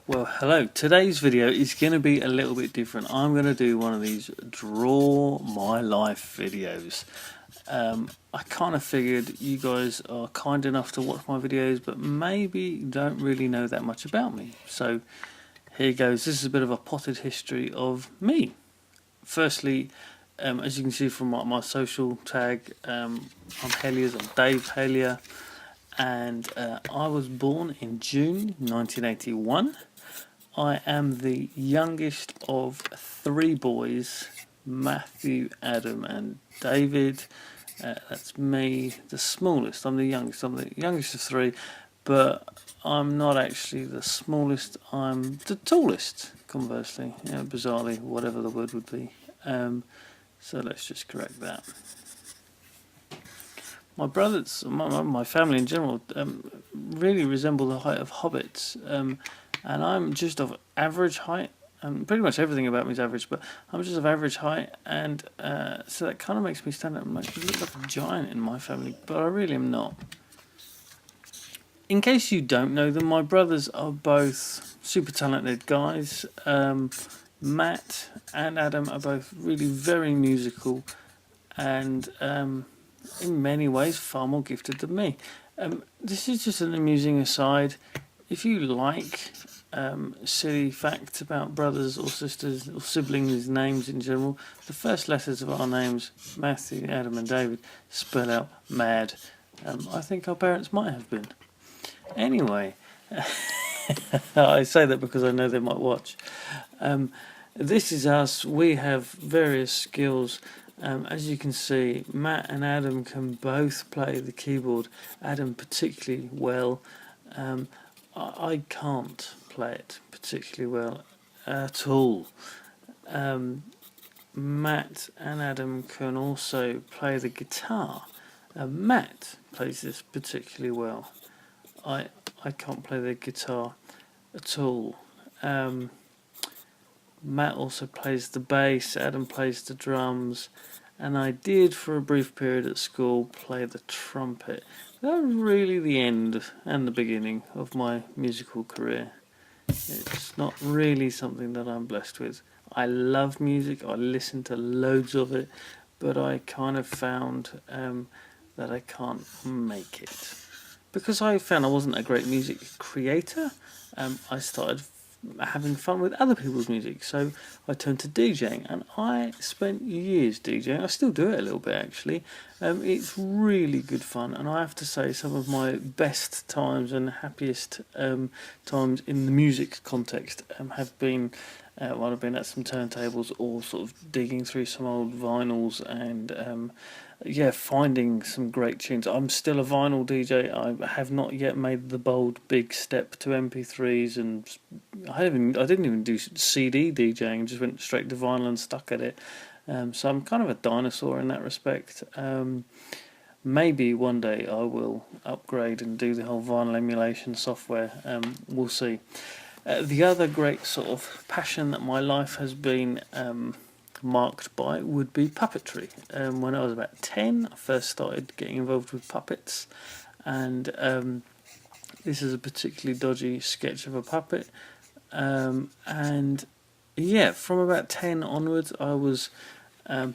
Well, hello. Today's video is going to be a little bit different. I'm going to do one of these draw my life videos. I kind of figured you guys are kind enough to watch my videos, but maybe don't really know that much about me. So here goes. This is a bit of a potted history of me. Firstly, as you can see from my social tag, I'm Heliers, I'm Dave Helier, and I was born in June 1981. I am the youngest of three boys, Matthew, Adam and David. That's me, the smallest. I'm the youngest of three, but I'm not actually the smallest. I'm the tallest, conversely, bizarrely, whatever the word would be. So let's just correct that. My brothers, my family in general, really resemble the height of hobbits. And I'm just of average height. Pretty much everything about me is average, but I'm just of average height, and so that kind of makes me stand out and make me look like a giant in my family, but I really am not. In case you don't know them, my brothers are both super talented guys. Matt and Adam are both really very musical, and in many ways far more gifted than me. This is just an amusing aside. If you like silly facts about brothers or sisters or siblings' names in general, the first letters of our names, Matthew, Adam and David, spell out mad. I think our parents might have been. Anyway, I say that because I know they might watch. This is us. We have various skills. As you can see, Matt and Adam can both play the keyboard. Adam particularly well. I can't play it particularly well at all. Matt and Adam can also play the guitar. Matt plays this particularly well. I can't play the guitar at all. Matt also plays the bass, Adam plays the drums, and I did for a brief period at school play the trumpet. That was really the end and the beginning of my musical career. It's not really something that I'm blessed with. I love music, I listen to loads of it, but I kind of found that I can't make it. Because I found I wasn't a great music creator, I started having fun with other people's music, so I turned to DJing, and I spent years DJing. I still do it a little bit actually. It's really good fun, and I have to say some of my best times and happiest times in the music context have been while I've been at some turntables or sort of digging through some old vinyls and finding some great tunes. I'm still a vinyl DJ. I have not yet made the bold big step to MP3s, and I didn't even do CD DJing. Just went straight to vinyl and stuck at it. So I'm kind of a dinosaur in that respect. Maybe one day I will upgrade and do the whole vinyl emulation software. We'll see. The other great sort of passion that my life has been marked by would be puppetry. When I was about 10, I first started getting involved with puppets, and this is a particularly dodgy sketch of a puppet. And yeah, from about 10 onwards, I was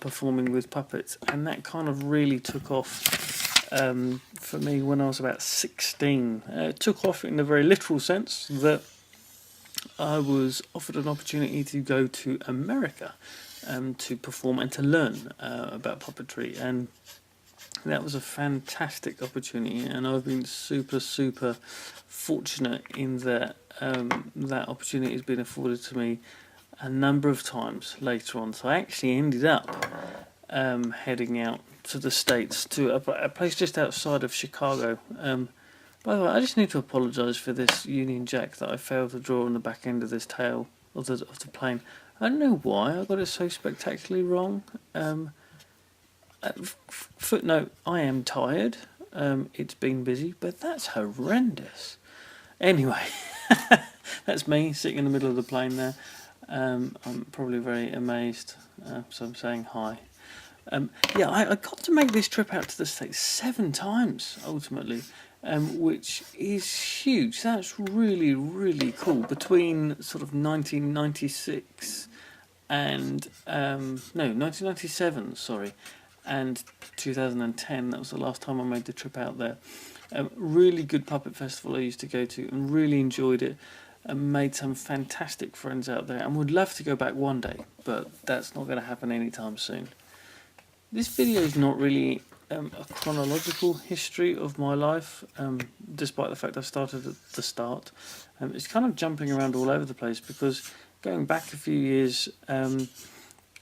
performing with puppets, and that kind of really took off for me when I was about 16. It took off in a very literal sense that I was offered an opportunity to go to America to perform and to learn about puppetry, and that was a fantastic opportunity, and I've been super fortunate in that that opportunity has been afforded to me a number of times later on. So I actually ended up heading out to the States, to a place just outside of Chicago. By the way, I just need to apologise for this Union Jack that I failed to draw on the back end of this tail of the plane. I don't know why I got it so spectacularly wrong. Footnote, I am tired. It's been busy, but that's horrendous. Anyway, that's me sitting in the middle of the plane there. I'm probably very amazed, so I'm saying hi. I got to make this trip out to the States 7 times, ultimately. which is huge. That's really, really cool. Between sort of 1996 and 1997, sorry, and 2010. That was the last time I made the trip out there. Really good puppet festival I used to go to, and really enjoyed it. And made some fantastic friends out there, and would love to go back one day, but that's not going to happen anytime soon. This video is not really a chronological history of my life, despite the fact I've started at the start. It's kind of jumping around all over the place because going back a few years, when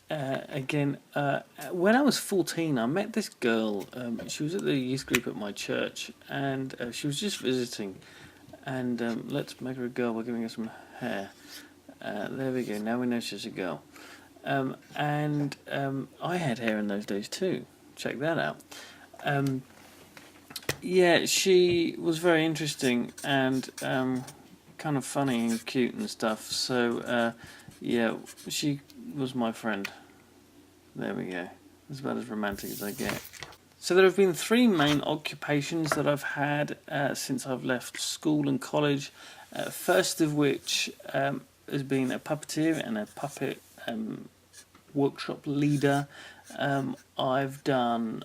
I was 14, I met this girl. She was at the youth group at my church, and she was just visiting. And let's make her a girl by giving her some hair. There we go, now we know she's a girl. I had hair in those days too. Check that out. She was very interesting and kind of funny and cute and stuff. So, she was my friend. There we go. That's about as romantic as I get. So there have been three main occupations that I've had since I've left school and college. First of which has been a puppeteer and a puppet workshop leader. I've done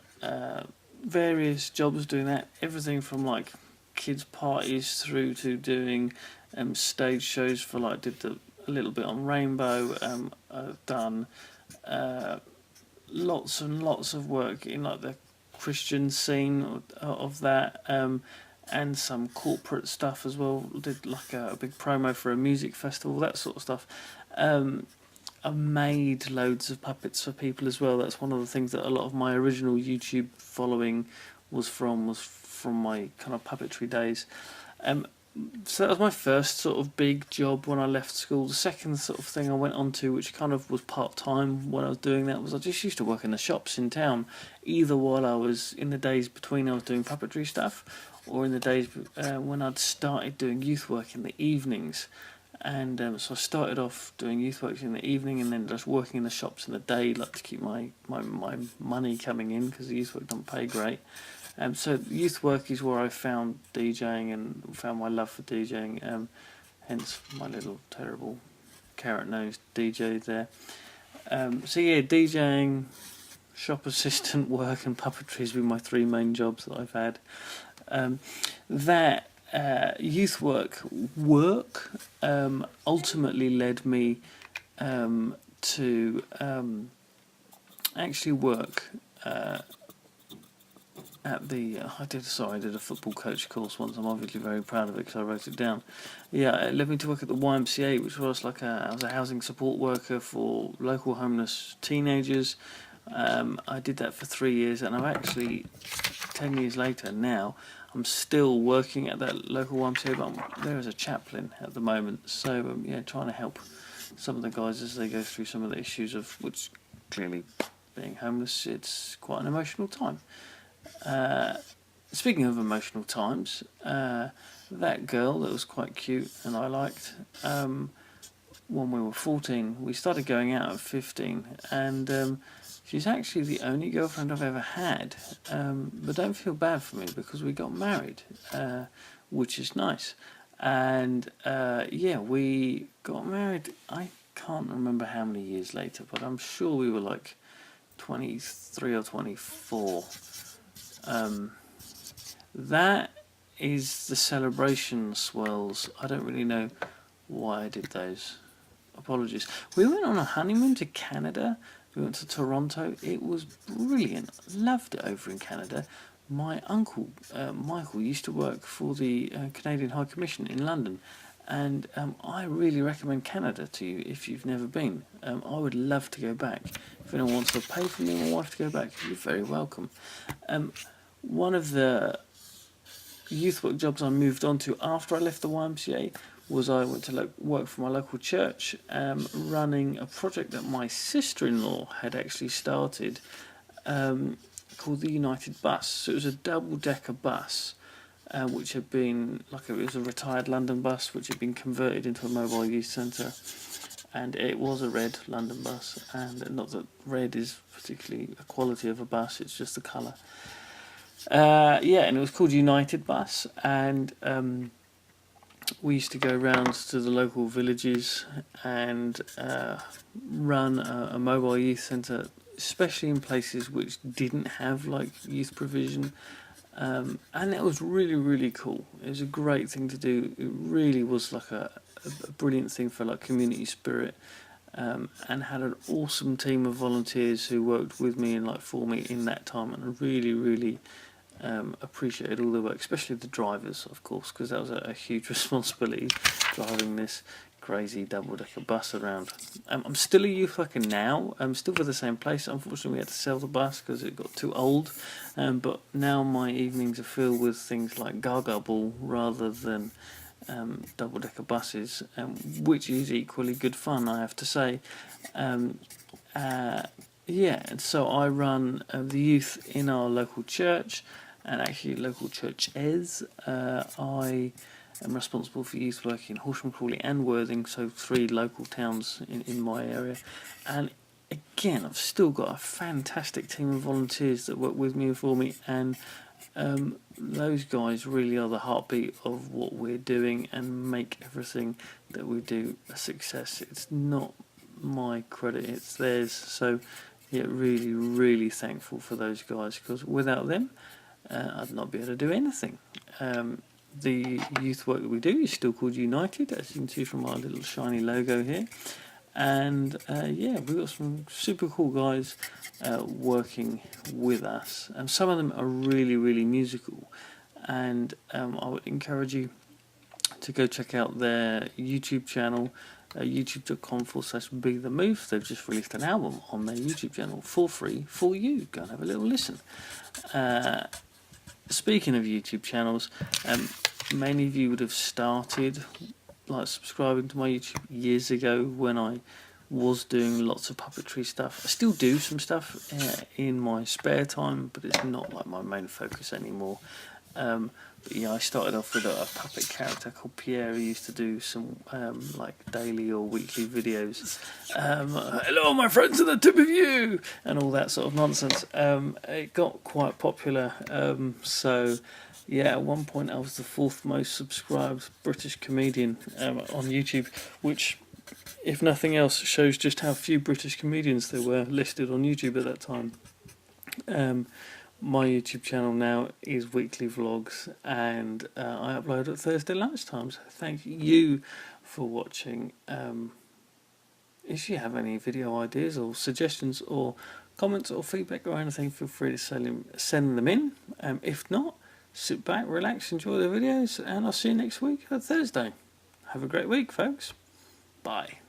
various jobs doing that, everything from like kids parties through to doing stage shows for did a little bit on Rainbow. I've done lots and lots of work in the Christian scene of that, and some corporate stuff as well. Did a big promo for a music festival, that sort of stuff. I've made loads of puppets for people as well. That's one of the things that a lot of my original YouTube following was from my kind of puppetry days. So that was my first sort of big job when I left school. The second sort of thing I went on to, which kind of was part-time when I was doing that, was I just used to work in the shops in town, either while I was in the days between I was doing puppetry stuff, or in the days when I'd started doing youth work in the evenings. And so I started off doing youth work in the evening, and then just working in the shops in the day, to keep my money coming in, because the youth work don't pay great. So youth work is where I found DJing and found my love for DJing, hence my little terrible carrot-nosed DJ there. DJing, shop assistant work and puppetry has been my three main jobs that I've had. Youth work ultimately led me to actually work at the I did a football coach course once. I'm obviously very proud of it because I wrote it down. It led me to work at the YMCA, which was I was a housing support worker for local homeless teenagers. I did that for 3 years, and I've actually 10 years later now, I'm still working at that local YMCA, but I'm there as a chaplain at the moment. So trying to help some of the guys as they go through some of the issues of which clearly being homeless, it's quite an emotional time. Speaking of emotional times, that girl that was quite cute and I liked, when we were 14, we started going out at 15, and she's actually the only girlfriend I've ever had, but don't feel bad for me because we got married, which is nice. And we got married, I can't remember how many years later, but I'm sure we were 23 or 24. That is the celebration swirls. I don't really know why I did those. Apologies. We went on a honeymoon to Canada. We went to Toronto. It was brilliant. Loved it over in Canada. My uncle, Michael, used to work for the Canadian High Commission in London. And I really recommend Canada to you if you've never been. I would love to go back. If anyone wants to pay for me and my wife to go back, you're very welcome. One of the youth work jobs I moved on to after I left the YMCA was I went to work for my local church, running a project that my sister-in-law had actually started, called the United Bus. So it was a double-decker bus, which had been it was a retired London bus which had been converted into a mobile youth centre, and it was a red London bus, and not that red is particularly a quality of a bus, it's just the colour. Yeah, and it was called United Bus, and we used to go round to the local villages and run a mobile youth centre, especially in places which didn't have like youth provision. And it was really, really cool. It was a great thing to do. It really was like a brilliant thing for like community spirit. And had an awesome team of volunteers who worked with me and like for me in that time, and I really, really appreciated all the work, especially the drivers, of course, because that was a huge responsibility, driving this crazy double-decker bus around. I'm still a youth worker now. I'm still for the same place. Unfortunately, we had to sell the bus because it got too old. But now my evenings are filled with things like Gaga Ball rather than double-decker buses, which is equally good fun, I have to say. Yeah, and so I run the youth in our local church, and actually local churches. I am responsible for youth work in Horsham, Crawley and Worthing, so 3 local towns in my area. And again, I've still got a fantastic team of volunteers that work with me and for me, and those guys really are the heartbeat of what we're doing and make everything that we do a success. It's not my credit, it's theirs. So yeah, really, really thankful for those guys, because without them, I'd not be able to do anything. The youth work that we do is still called United, as you can see from our little shiny logo here. And yeah, we've got some super cool guys working with us, and some of them are really, really musical. And I would encourage you to go check out their YouTube channel, youtube.com/Be The Move. They've just released an album on their YouTube channel for free for you. Go and have a little listen. Speaking of YouTube channels, many of you would have started like subscribing to my YouTube years ago when I was doing lots of puppetry stuff. I still do some stuff in my spare time, but it's not like my main focus anymore. But yeah, I started off with a puppet character called Pierre. He used to do some like daily or weekly videos. Hello, my friends, at the tip of you, and all that sort of nonsense. It got quite popular. So yeah, at one point I was the 4th most subscribed British comedian on YouTube, which, if nothing else, shows just how few British comedians there were listed on YouTube at that time. My YouTube channel now is weekly vlogs, and I upload at Thursday lunchtime. So thank you for watching. If you have any video ideas or suggestions or comments or feedback or anything, feel free to send them in. If not, sit back, relax, enjoy the videos, and I'll see you next week at Thursday. Have a great week, folks. Bye.